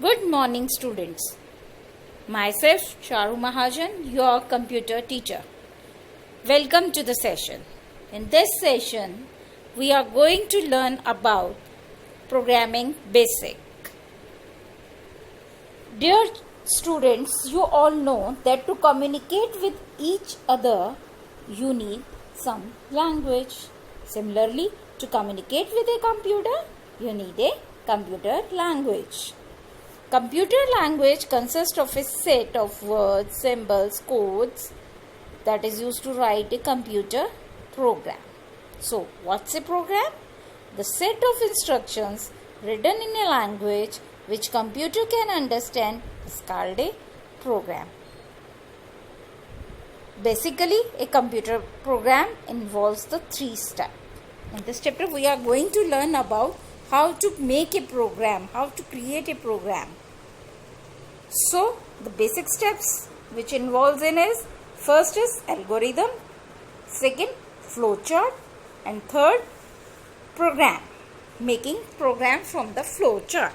Good morning, students. Myself, Charu Mahajan, your computer teacher. Welcome to the session. In this session, we are going to learn about programming basic. Dear students, you all know that to communicate with each other, you need some language. Similarly, to communicate with a computer, you need a computer language. Computer language consists of a set of words, symbols, codes that is used to write a computer program. So, what's a program? The set of instructions written in a language which computer can understand is called a program. Basically, a computer program involves the 3 steps. In this chapter, we are going to learn about how to make a program, how to create a program. So, the basic steps which involves in is, first is algorithm, second flowchart, and third program, making program from the flowchart.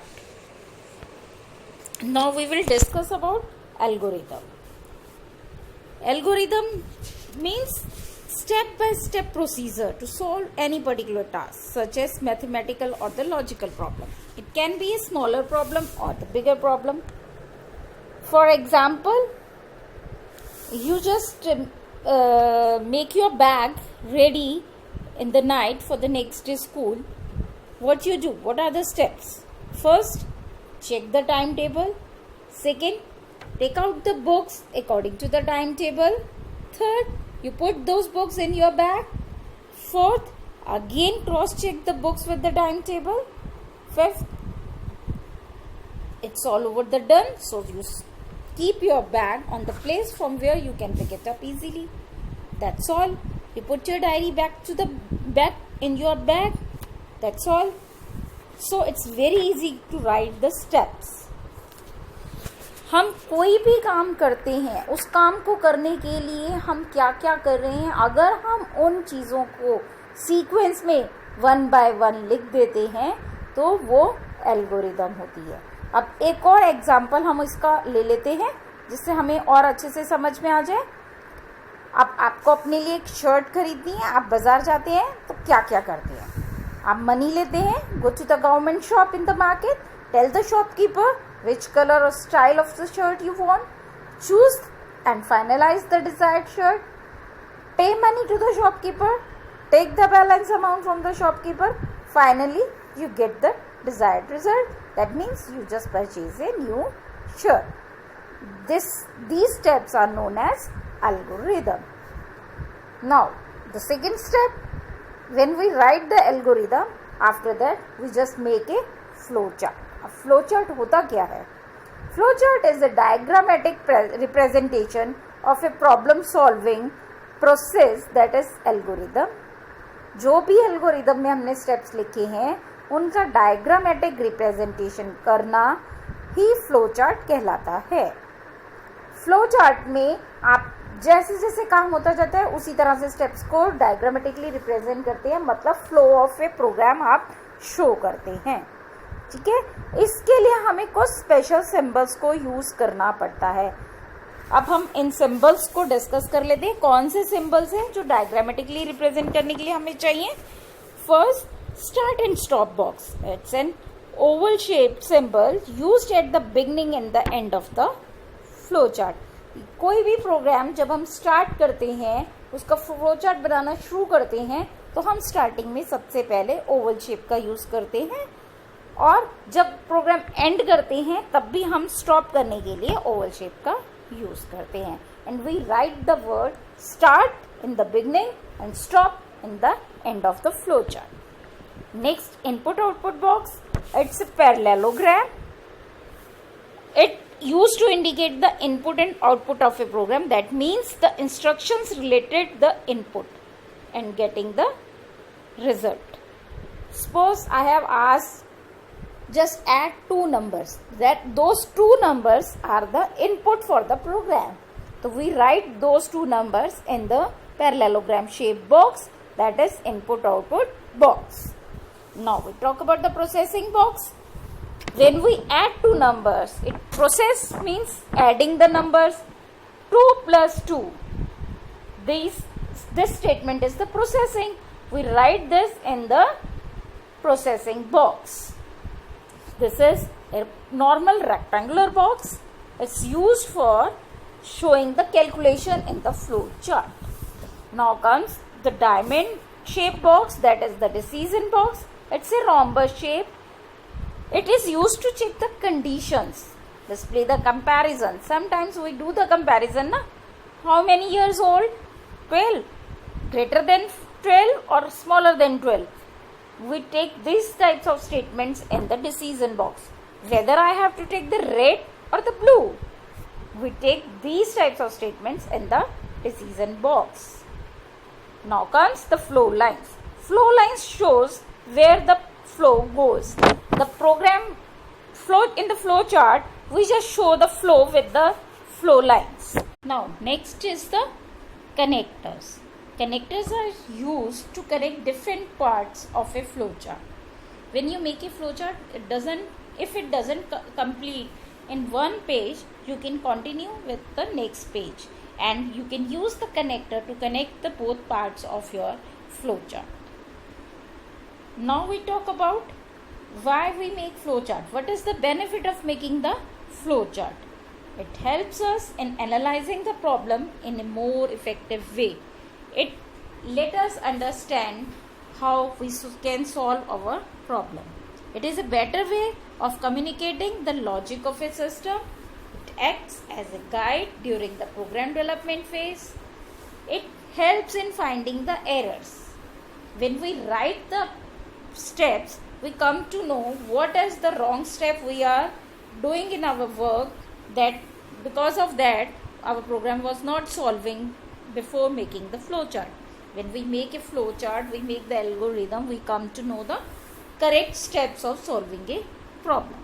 Now we will discuss about algorithm. Algorithm means step-by-step procedure to solve any particular task, such as mathematical or the logical problem. It can be a smaller problem or the bigger problem. For example, you just make your bag ready in the night for the next day school. What you do? What are the steps? First, check the timetable. Second, take out the books according to the timetable. Third, you put those books in your bag. Fourth, again cross-check the books with the timetable. Fifth, it's all over the done. So you keep your bag on the place from where you can pick it up easily. That's all. You put your diary back in your bag. That's all. So it's very easy to write the steps. हम कोई भी काम करते हैं, उस काम को करने के लिए हम क्या क्या कर रहे हैं, अगर हम उन चीज़ों को सीक्वेंस में 1 by 1 लिख देते हैं तो वो एल्गोरिदम होती है. अब एक और एग्जाम्पल हम इसका ले लेते हैं जिससे हमें और अच्छे से समझ में आ जाए. अब आपको अपने लिए एक शर्ट खरीदनी है, आप बाजार जाते हैं तो क्या क्या करते हैं? आप मनी लेते हैं, go to the government shop in the market, tell the shopkeeper which color or style of the shirt you want, choose and finalize the desired shirt, pay money to the shopkeeper, take the balance amount from the shopkeeper, finally you get the desired result. That means you just purchase a new shirt. These steps are known as algorithm. Now the second step, when we write the algorithm, after that we just make a flowchart. अब flowchart होता क्या है? Flowchart is a diagrammatic representation of a problem solving process that is algorithm. जो भी algorithm में हमने steps लिखे हैं उनका diagrammatic representation करना ही flowchart कहलाता है. Flowchart में आप जैसे जैसे काम होता जाता है उसी तरह से steps को diagrammatically represent करते हैं, मतलब flow of a program आप show करते हैं. ठीक है, इसके लिए हमें कुछ स्पेशल सिंबल्स को यूज करना पड़ता है. अब हम इन सिंबल्स को डिस्कस कर लेते हैं. कौन से सिंबल्स हैं जो डायग्रामेटिकली रिप्रेजेंट करने के लिए हमें चाहिए? First, start and stop box. It's an Oval shaped symbol used at the beginning and the end of the flow chart. कोई भी प्रोग्राम जब हम स्टार्ट करते हैं, उसका फ्लो चार्ट बनाना शुरू करते हैं, तो हम स्टार्टिंग में सबसे पहले ओवल शेप का यूज करते हैं और जब प्रोग्राम एंड करते हैं तब भी हम स्टॉप करने के लिए ओवल शेप का यूज करते हैं. And we write the word start in the beginning and stop in the end of the flow chart. Next, input output box. It's a parallelogram. It used to indicate the input and output of a program. That means the instructions related the input and getting the result. Suppose I have asked just add 2 numbers, that those 2 numbers are the input for the program. So we write those 2 numbers in the parallelogram shape box, that is input output box. Now we talk about the processing box. When we add two numbers, process means adding the numbers. 2 plus 2. This statement is the processing. We write this in the processing box. This is a normal rectangular box. It's used for showing the calculation in the flow chart. Now comes the diamond shaped box, that is the decision box. It's a rhombus shape. It is used to check the conditions, display the comparison. Sometimes we do the comparison, na? How many years old? 12. Greater than 12 or smaller than 12. We take these types of statements in the decision box. Whether I have to take the red or the blue. We take these types of statements in the decision box. Now comes the flow lines. Flow lines shows where the flow goes. The program flow in the flow chart, we just show the flow with the flow lines. Now next is the connectors. Connectors are used to connect different parts of a flow chart. When you make a flow chart, if it doesn't complete in one page, you can continue with the next page, and you can use the connector to connect the both parts of your flow chart. Now we talk about why we make flow chart. What is the benefit of making the flow chart? It helps us in analyzing the problem in a more effective way. It let us understand how we can solve our problem. It is a better way of communicating the logic of a system. It acts as a guide during the program development phase. It helps in finding the errors. When we write the steps, we come to know what is the wrong step we are doing in our work, that because of that our program was not solving before making the flow chart. When we make a flow chart, we make the algorithm, we come to know the correct steps of solving a problem.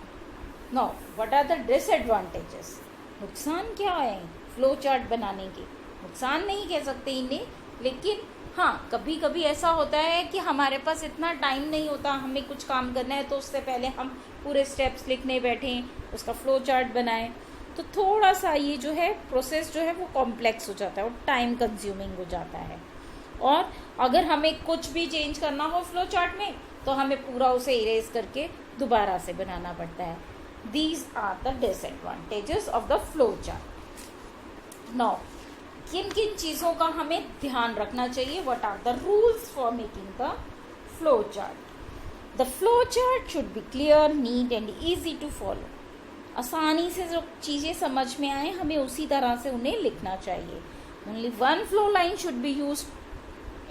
Now, what are the disadvantages? नुकसान क्या है flow chart बनाने के? नुकसान नहीं कह सकते इन्हें, लेकिन हाँ, कभी कभी ऐसा होता है कि हमारे पास इतना टाइम नहीं होता, हमें कुछ काम करना है तो उससे पहले हम पूरे स्टेप्स लिखने बैठें, उसका फ्लो चार्ट बनाएं, तो थोड़ा सा ये जो है प्रोसेस जो है वो कॉम्प्लेक्स हो जाता है और टाइम कंज्यूमिंग हो जाता है. और अगर हमें कुछ भी चेंज करना हो फ्लो चार्ट में, तो हमें पूरा उसे इरेज करके दोबारा से बनाना पड़ता है. These are the disadvantages of the flow chart. Now किन किन चीज़ों का हमें ध्यान रखना चाहिए? What are the rules for making the flow chart? The flow chart should be clear, neat and easy to follow. आसानी से जो चीज़ें समझ में आए हमें उसी तरह से उन्हें लिखना चाहिए. Only one flow line should be use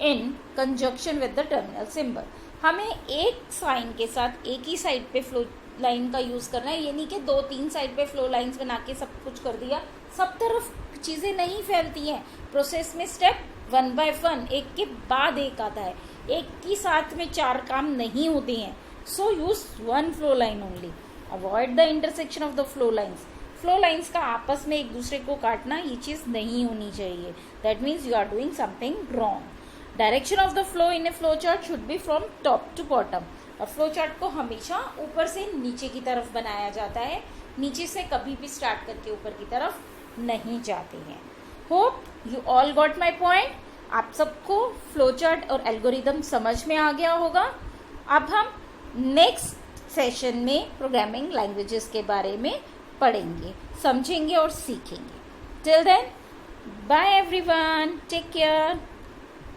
in conjunction with the terminal symbol. हमें एक साइन के साथ एक ही साइड पे फ्लो लाइन का यूज़ करना है, ये नहीं कि 2-3 साइड पे फ्लो लाइंस बना के सब कुछ कर दिया. सब तरफ चीज़ें नहीं फैलती हैं. प्रोसेस में स्टेप 1 by 1 एक के बाद एक आता है, एक ही साथ में 4 काम नहीं होते हैं. So use 1 flow line only. Avoid the intersection of the flow lines. Flow lines का आपस में एक दूसरे को काटना, ये चीज़ नहीं होनी चाहिए. That means you are doing something wrong. Direction of the flow in a flow chart should be from top to bottom. और फ्लो चार्ट को हमेशा ऊपर से नीचे की तरफ बनाया जाता है, नीचे से कभी भी स्टार्ट करके ऊपर की तरफ नहीं जाते हैं. Hope you all got my point. आप सबको फ्लो चार्ट और एल्गोरिदम समझ में आ गया होगा. अब हम नेक्स्ट सेशन में प्रोग्रामिंग लैंग्वेजेस के बारे में पढ़ेंगे, समझेंगे और सीखेंगे. Till then, bye everyone, take care.